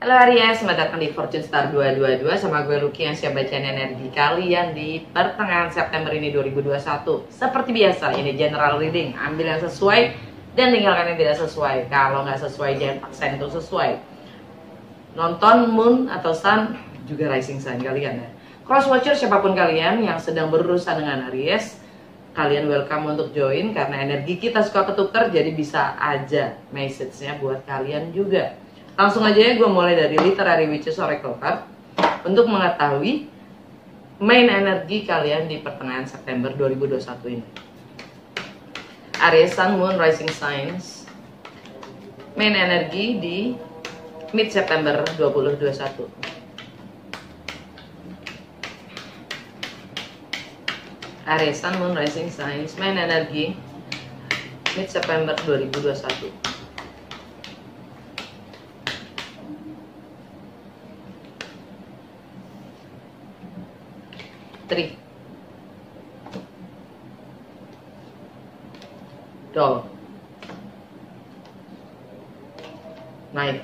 Halo Aries, selamat datang di Fortune Star 222 sama gue Lucky yang siap bacain energi kalian di pertengahan September ini 2021. Seperti biasa, ini general reading, ambil yang sesuai dan tinggalkan yang tidak sesuai. Kalau nggak sesuai, jangan paksain untuk sesuai. Nonton Moon atau Sun, juga rising sign kalian ya. Cross watcher siapapun kalian yang sedang berurusan dengan Aries, kalian welcome untuk join karena energi kita suka ketukar, jadi bisa aja message-nya buat kalian juga. Langsung aja ya, gue mulai dari Literary Witches Oracle Card untuk mengetahui main energi kalian di pertengahan September 2021 ini. Aries, Sun, Moon, Rising Signs, main energi di mid September 2021. Aries, Sun, Moon, Rising Signs, main energi mid September 2021. Three, doll, knife,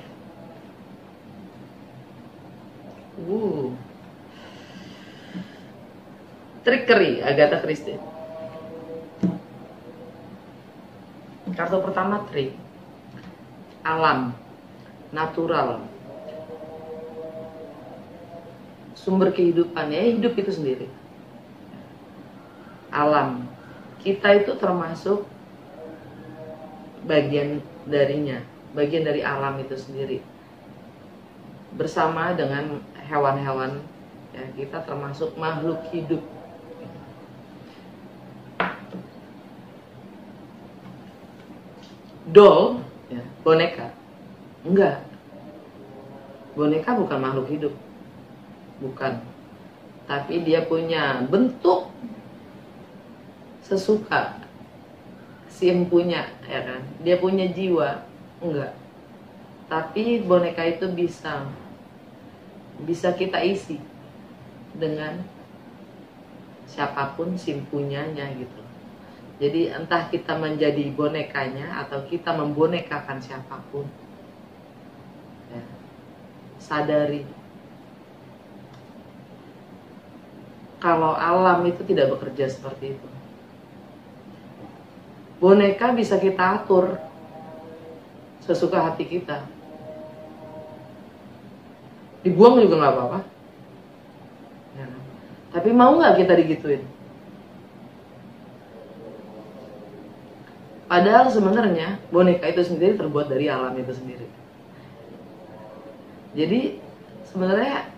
trickery, Agatha Christie. Kartu pertama tree, alam, natural, sumber kehidupan, ya hidup itu sendiri. Alam, kita itu termasuk bagian darinya, bagian dari alam itu sendiri. Bersama dengan hewan-hewan, ya kita termasuk makhluk hidup. Doll, ya, boneka, enggak. Boneka bukan makhluk hidup. Bukan, tapi dia punya bentuk sesuka si empunya, ya kan? Dia punya jiwa, enggak. Tapi boneka itu bisa kita isi dengan siapapun si empunyanya gitu. Jadi entah kita menjadi bonekanya atau kita membonekakan siapapun, ya. Sadari kalau alam itu tidak bekerja seperti itu. Boneka bisa kita atur sesuka hati kita. Dibuang juga nggak apa-apa. Ya. Tapi mau nggak kita digituin? Padahal sebenarnya boneka itu sendiri terbuat dari alam itu sendiri. Jadi sebenarnya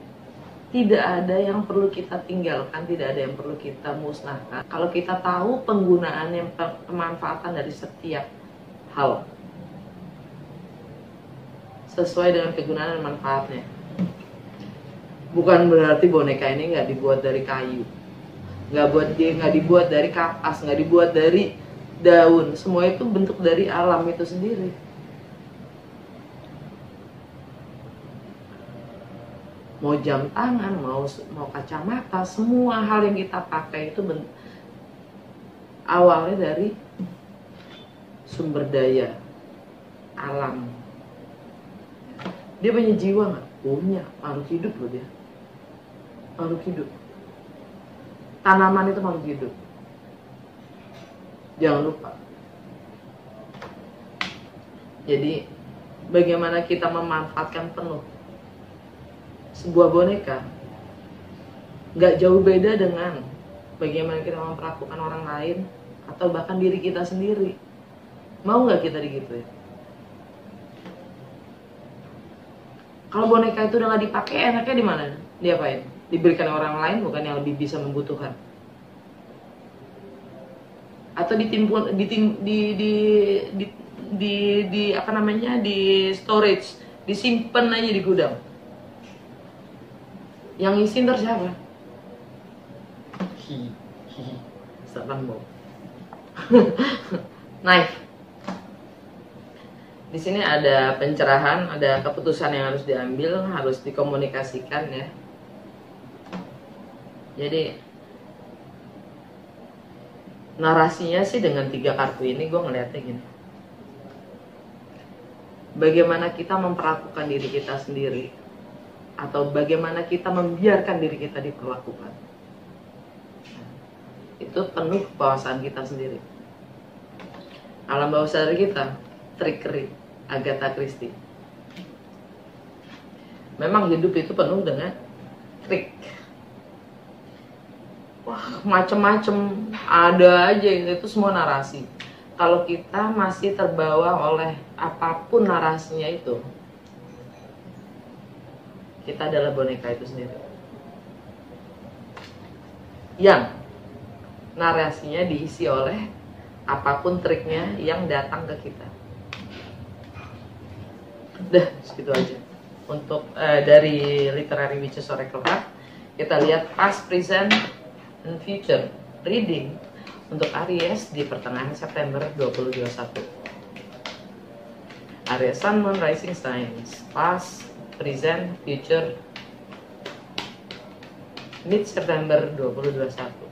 tidak ada yang perlu kita tinggalkan, tidak ada yang perlu kita musnahkan. Kalau kita tahu penggunaan yang pemanfaatan dari setiap hal sesuai dengan kegunaan dan manfaatnya. Bukan berarti boneka ini nggak dibuat dari kayu, nggak dibuat dari kapas, nggak dibuat dari daun. Semua itu bentuk dari alam itu sendiri. Mau jam tangan, mau kacamata, semua hal yang kita pakai itu awalnya dari sumber daya alam. Dia punya jiwa nggak? Punya, makhluk hidup loh dia. Makhluk hidup. Tanaman itu makhluk hidup. Jangan lupa. Jadi bagaimana kita memanfaatkan penuh sebuah boneka, nggak jauh beda dengan bagaimana kita memperlakukan orang lain atau bahkan diri kita sendiri. Mau nggak kita digituin? Kalau boneka itu udah nggak dipakai, enaknya di mana? Diapain? Diberikan orang lain, bukan yang lebih bisa membutuhkan? Atau ditimpun, di apa namanya, di storage, disimpan aja di gudang? Yang isi ntar siapa? Setan bau. Knife. Di sini ada pencerahan, ada keputusan yang harus diambil, harus dikomunikasikan ya. Jadi narasinya sih dengan 3 kartu ini gue ngeliatnya gini. bagaimana kita memperlakukan diri kita sendiri, atau bagaimana kita membiarkan diri kita diperlakukan. Itu penuh kekuasaan kita sendiri. Alam bawah sadar kita trickery, Agatha Christie. Memang hidup itu penuh dengan trik. Wah, macem-macem ada aja, itu semua narasi. Kalau kita masih terbawa oleh apapun narasinya itu, kita adalah boneka itu sendiri yang narasinya diisi oleh apapun triknya yang datang ke kita. Udah, segitu aja untuk dari Literary Witches Oracle Card. Kita lihat past, present, and future reading untuk Aries di pertengahan September 2021. Aries Sun, Moon, Rising Signs, past, present, future, mid September 2021.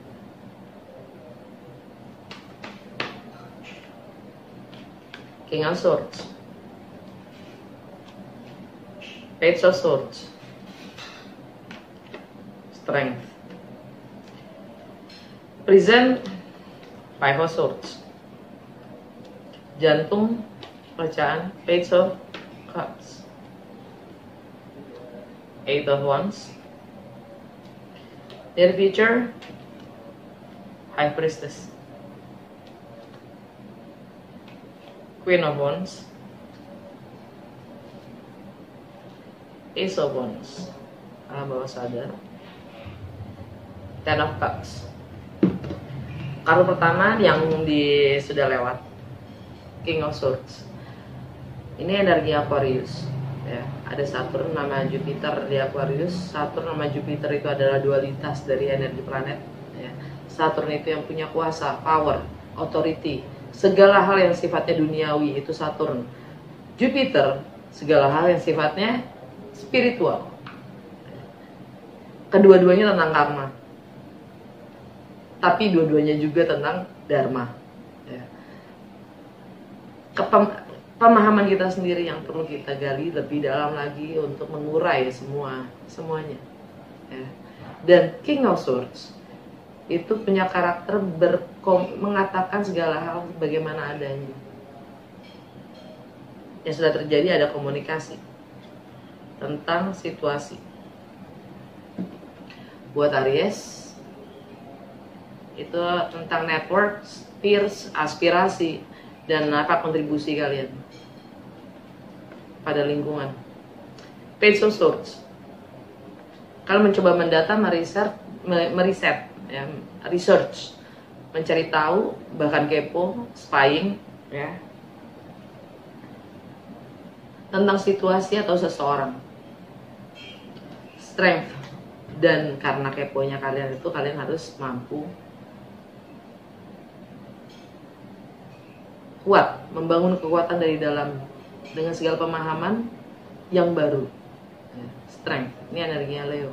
King of Swords, Page of Swords, Strength, present, Five of Swords, jantung, bacaan, Page of Cups, Eight of Wands, near future, High Priestess, Queen of Wands, Ace of Wands, alam bawah sadar, Ten of Cups. Kartu pertama yang sudah lewat, King of Swords. Ini energi Aquarius. Ya, ada Saturn nama Jupiter di Aquarius. Saturn nama Jupiter itu adalah dualitas dari energi planet. Ya. Saturn itu yang punya kuasa, power, authority. Segala hal yang sifatnya duniawi itu Saturn. Jupiter, segala hal yang sifatnya spiritual. Kedua-duanya tentang karma. Tapi dua-duanya juga tentang dharma. Ya. Pemahaman kita sendiri yang perlu kita gali lebih dalam lagi untuk mengurai semuanya. Ya. Dan King of Swords itu punya karakter mengatakan segala hal bagaimana adanya. Yang sudah terjadi ada komunikasi tentang situasi. Buat Aries itu tentang network, peers, aspirasi, dan apa kontribusi kalian pada lingkungan. Page of Swords, kalian mencoba mendata, meriset, ya, research, mencari tahu, bahkan kepo, spying, ya, tentang situasi atau seseorang. Strength, dan karena keponya kalian itu, kalian harus mampu kuat, membangun kekuatan dari dalam dengan segala pemahaman yang baru. Ya, strength, ini energinya Leo.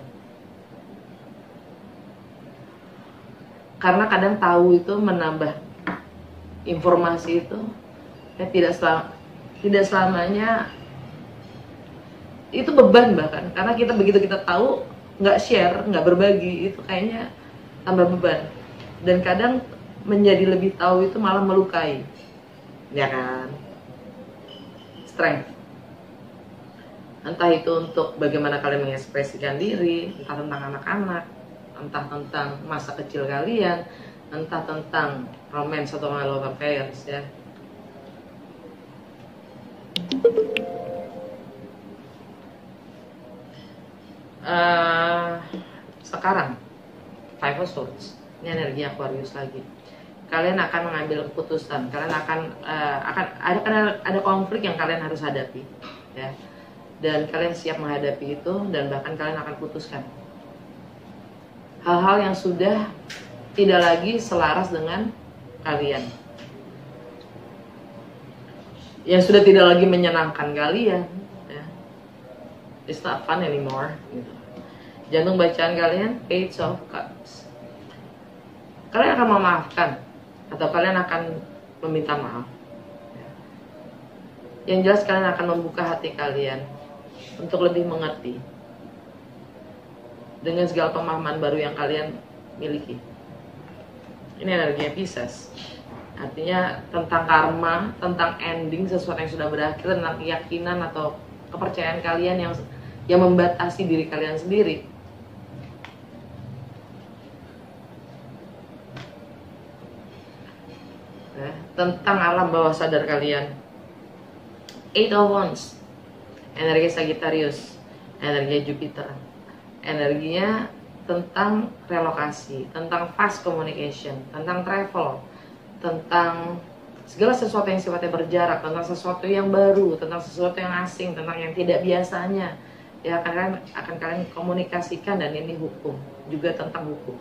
Karena kadang tahu itu menambah informasi itu, ya, tidak selamanya itu beban, bahkan karena begitu kita tahu nggak share, nggak berbagi, itu kayaknya tambah beban. Dan kadang menjadi lebih tahu itu malah melukai, ya kan? Strength, entah itu untuk bagaimana kalian mengekspresikan diri, entah tentang anak-anak, entah tentang masa kecil kalian, entah tentang romance atau love affairs, ya. Sekarang Five of Swords, ini energi Aquarius lagi. Kalian akan mengambil keputusan, kalian akan ada konflik yang kalian harus hadapi, ya. Dan kalian siap menghadapi itu, dan bahkan kalian akan putuskan hal-hal yang sudah tidak lagi selaras dengan kalian, yang sudah tidak lagi menyenangkan kalian, ya. It's not fun anymore, gitu. Jantung bacaan kalian Page of Cups. Kalian akan memaafkan atau kalian akan meminta maaf. Yang jelas kalian akan membuka hati kalian untuk lebih mengerti dengan segala pemahaman baru yang kalian miliki. Ini energinya Pisces. Artinya tentang karma, tentang ending sesuatu yang sudah berakhir, tentang keyakinan atau kepercayaan kalian yang membatasi diri kalian sendiri. Tentang alam bawah sadar kalian. Eight of Wands, energi Sagittarius, energi Jupiter, energinya tentang relokasi, tentang fast communication, tentang travel, tentang segala sesuatu yang sifatnya berjarak, tentang sesuatu yang baru, tentang sesuatu yang asing, tentang yang tidak biasanya. Ya akan kalian komunikasikan, dan ini hukum, juga tentang hukum.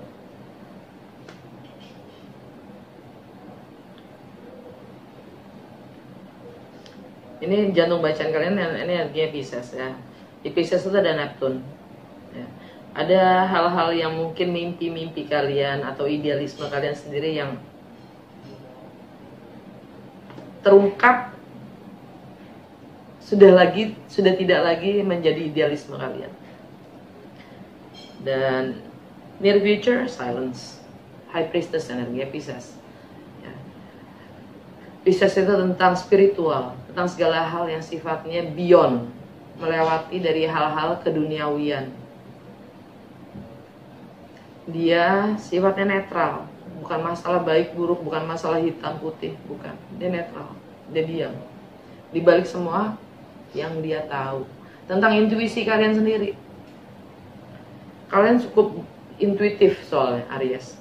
Ini jantung bacaan kalian, ini energinya Pisces ya. Di Pisces itu ada Neptune ya. Ada hal-hal yang mungkin mimpi-mimpi kalian atau idealisme kalian sendiri yang terungkap, sudah tidak lagi menjadi idealisme kalian. Dan near future, silence. High Priestess, energi Pisces ya. Pisces itu tentang spiritual, tentang segala hal yang sifatnya beyond, melewati dari hal-hal keduniawian. Dia sifatnya netral, bukan masalah baik buruk, bukan masalah hitam putih, bukan. Dia netral, dia diam. Di balik semua yang dia tahu tentang intuisi kalian sendiri. Kalian cukup intuitif soalnya, Aries.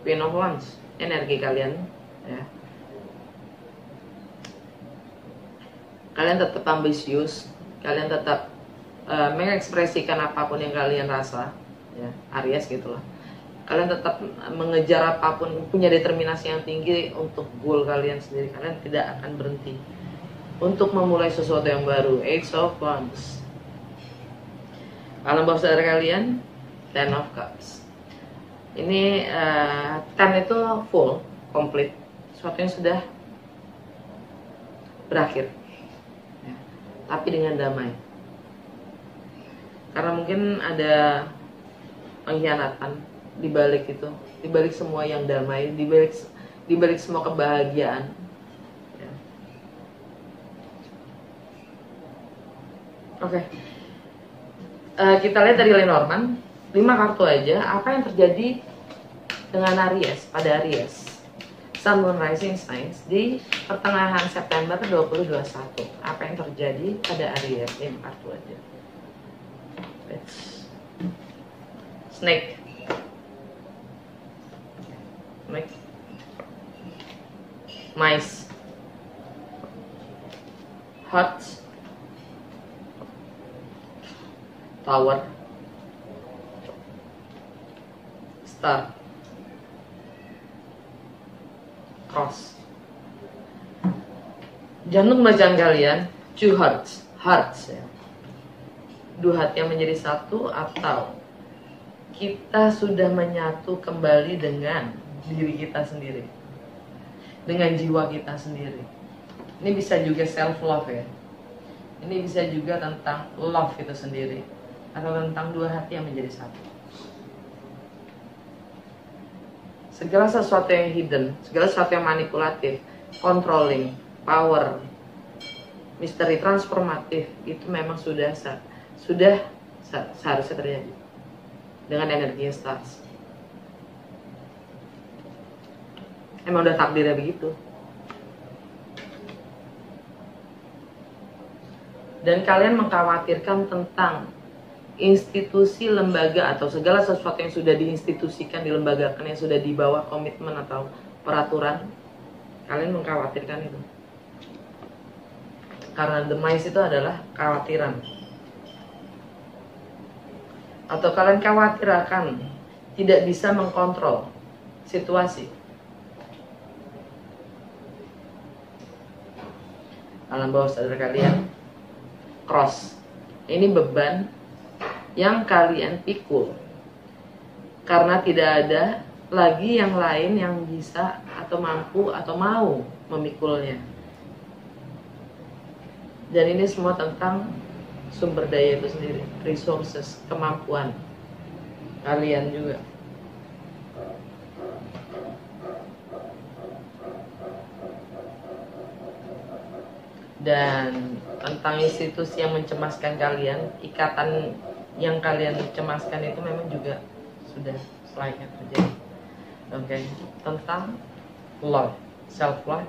Queen of Wands, energi kalian ya. Kalian tetap ambisius, kalian tetap mengekspresikan apapun yang kalian rasa ya, Aries gitulah. Kalian tetap mengejar apapun, punya determinasi yang tinggi untuk goal kalian sendiri. Kalian tidak akan berhenti untuk memulai sesuatu yang baru. Eight of Wands. Alam bawah sadar kalian, Ten of Cups. Ini ten itu full, komplit, sesuatu yang sudah berakhir ya, tapi dengan damai. Karena mungkin ada pengkhianatan di balik itu, di balik semua yang damai, di balik semua kebahagiaan ya. Oke. Kita lihat dari Lenormand, 5 kartu aja. Apa yang terjadi dengan Aries, pada Aries Sun, Moon, Rising Signs di pertengahan September 2021? Apa yang terjadi pada Aries? 5 kartu aja. Snake, Mice, Hearts, Tower, Star, Cross. Jantung bacaan kalian, two hearts, ya. 2 hati yang menjadi satu, atau kita sudah menyatu kembali dengan diri kita sendiri, dengan jiwa kita sendiri. Ini bisa juga self love ya. Ini bisa juga tentang love itu sendiri, atau tentang 2 hati yang menjadi satu. Segala sesuatu yang hidden, segala sesuatu yang manipulatif, controlling, power, misteri, transformatif, itu memang sudah seharusnya terjadi dengan energi stars. Emang udah takdirnya begitu. Dan kalian mengkhawatirkan tentang institusi, lembaga, atau segala sesuatu yang sudah diinstitusikan, dilembagakan, yang sudah di bawah komitmen atau peraturan. Kalian mengkhawatirkan itu. Karena the mice itu adalah kekhawatiran. Atau kalian khawatir akan tidak bisa mengkontrol situasi. Alam bawah sadar kalian, cross. Ini beban yang kalian pikul karena tidak ada lagi yang lain yang bisa atau mampu atau mau memikulnya. Dan ini semua tentang sumber daya itu sendiri, resources, kemampuan kalian juga. Dan tentang institusi yang mencemaskan kalian, ikatan yang kalian cemaskan itu memang juga sudah selayaknya terjadi. Oke, tentang love, self love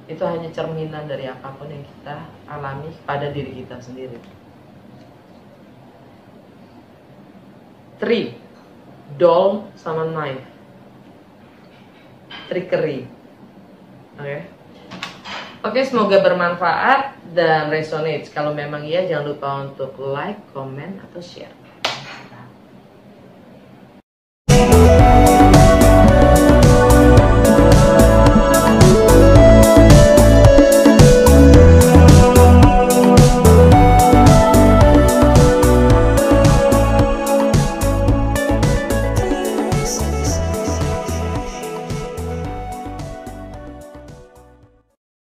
itu hanya cerminan dari apapun yang kita alami pada diri kita sendiri. 3. Doll sama knife, trickery. Oke, semoga bermanfaat dan resonate. Kalau memang iya, jangan lupa untuk like, comment, atau share.